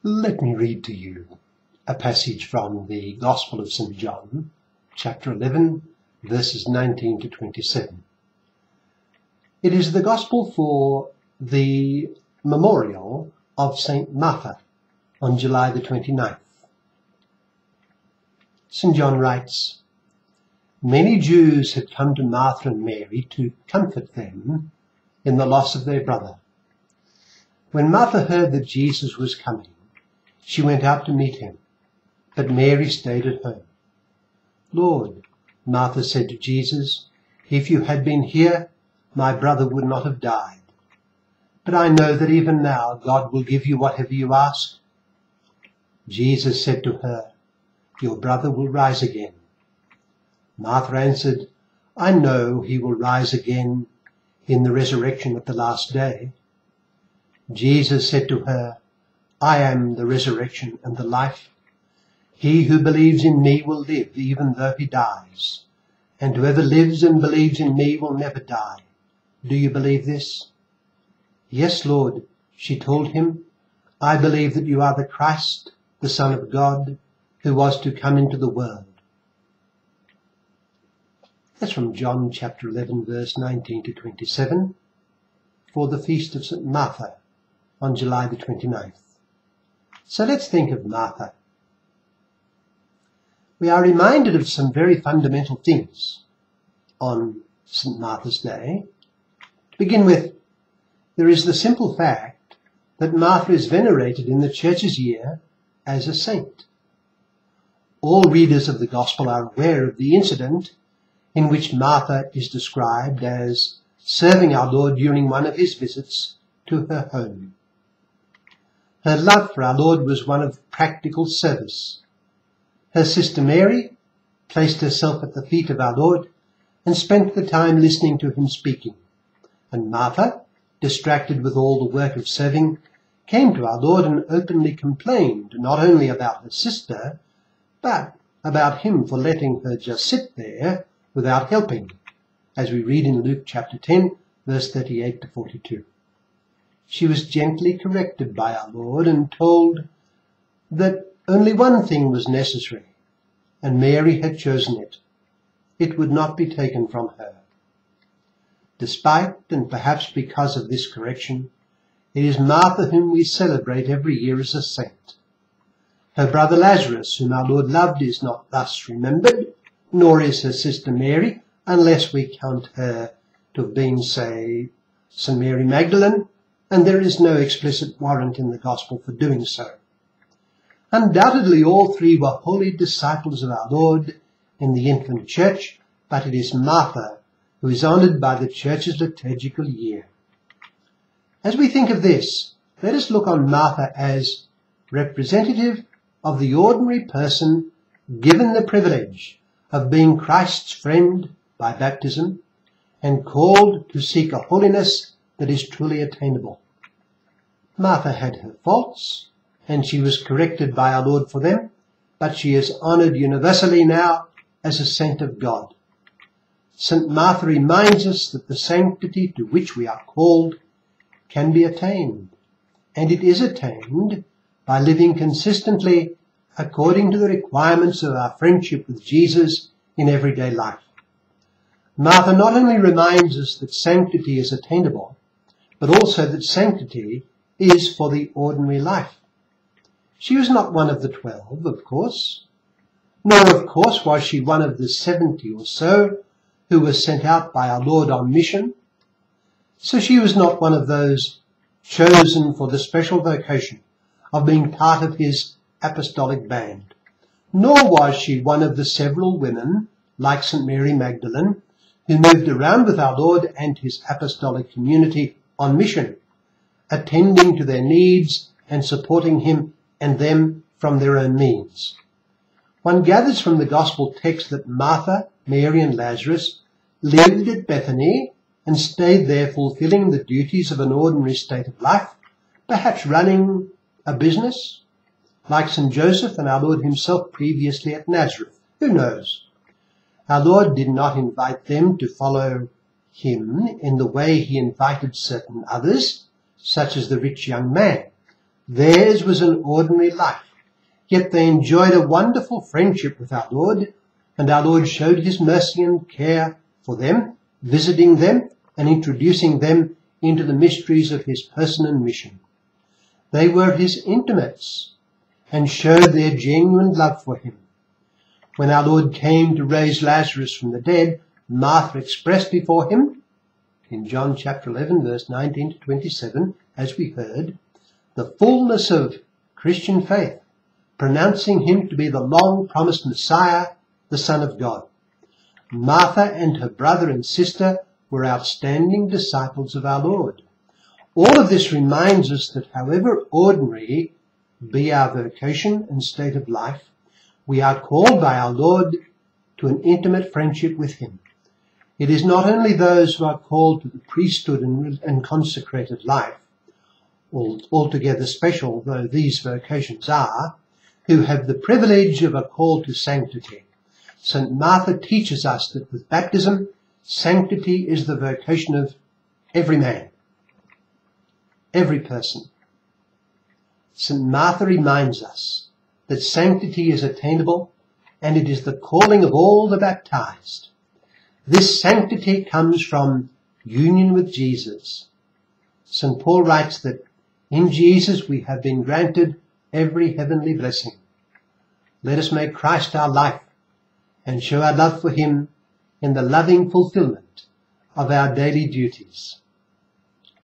Let me read to you a passage from the Gospel of St. John, chapter 11, verses 19 to 27. It is the Gospel for the memorial of St. Martha on July the 29th. St. John writes, "Many Jews had come to Martha and Mary to comfort them in the loss of their brother. When Martha heard that Jesus was coming, she went out to meet him, but Mary stayed at home. 'Lord,' Martha said to Jesus, 'if you had been here, my brother would not have died. But I know that even now God will give you whatever you ask.' Jesus said to her, 'Your brother will rise again.' Martha answered, 'I know he will rise again in the resurrection at the last day.' Jesus said to her, 'I am the resurrection and the life. He who believes in me will live even though he dies, and whoever lives and believes in me will never die. Do you believe this?' 'Yes, Lord,' she told him, 'I believe that you are the Christ, the Son of God, who was to come into the world.'" That's from John chapter 11, verse 19 to 27, for the feast of St. Martha on July the 29th. So let's think of Martha. We are reminded of some very fundamental things on St. Martha's Day. To begin with, there is the simple fact that Martha is venerated in the Church's year as a saint. All readers of the Gospel are aware of the incident in which Martha is described as serving our Lord during one of his visits to her home. Her love for our Lord was one of practical service. Her sister Mary placed herself at the feet of our Lord and spent the time listening to him speaking. And Martha, distracted with all the work of serving, came to our Lord and openly complained not only about her sister, but about him for letting her just sit there without helping, as we read in Luke chapter 10, verse 38 to 42. She was gently corrected by our Lord and told that only one thing was necessary, and Mary had chosen it. It would not be taken from her. Despite, and perhaps because of this correction, it is Martha whom we celebrate every year as a saint. Her brother Lazarus, whom our Lord loved, is not thus remembered, nor is her sister Mary, unless we count her to have been, say, St. Mary Magdalene, and there is no explicit warrant in the Gospel for doing so. Undoubtedly all three were holy disciples of our Lord in the infant church, but it is Martha who is honoured by the Church's liturgical year. As we think of this, let us look on Martha as representative of the ordinary person given the privilege of being Christ's friend by baptism and called to seek a holiness that is truly attainable. Martha had her faults, and she was corrected by our Lord for them, but she is honoured universally now as a saint of God. St. Martha reminds us that the sanctity to which we are called can be attained, and it is attained by living consistently according to the requirements of our friendship with Jesus in everyday life. Martha not only reminds us that sanctity is attainable, but also that sanctity is for the ordinary life. She was not one of the 12, of course, nor of course was she one of the 70 or so who were sent out by our Lord on mission. So she was not one of those chosen for the special vocation of being part of his apostolic band, nor was she one of the several women, like St. Mary Magdalene, who moved around with our Lord and his apostolic community on mission, attending to their needs and supporting him and them from their own means. One gathers from the Gospel text that Martha, Mary and Lazarus lived at Bethany and stayed there fulfilling the duties of an ordinary state of life, perhaps running a business, like St. Joseph and our Lord himself previously at Nazareth. Who knows? Our Lord did not invite them to follow him in the way he invited certain others, such as the rich young man, Theirs was an ordinary life, yet they enjoyed a wonderful friendship with our Lord, and our Lord showed his mercy and care for them, visiting them and introducing them into the mysteries of his person and mission. They were his intimates and showed their genuine love for him. When our Lord came to raise Lazarus from the dead, Martha expressed before him, in John chapter 11, verse 19 to 27, as we heard, the fullness of Christian faith, pronouncing him to be the long-promised Messiah, the Son of God. Martha and her brother and sister were outstanding disciples of our Lord. All of this reminds us that however ordinary be our vocation and state of life, we are called by our Lord to an intimate friendship with him. It is not only those who are called to the priesthood and consecrated life, altogether special though these vocations are, who have the privilege of a call to sanctity. St. Martha teaches us that with baptism, sanctity is the vocation of every man, every person. St. Martha reminds us that sanctity is attainable, and it is the calling of all the baptized. This sanctity comes from union with Jesus. St. Paul writes that in Jesus we have been granted every heavenly blessing. Let us make Christ our life and show our love for him in the loving fulfillment of our daily duties.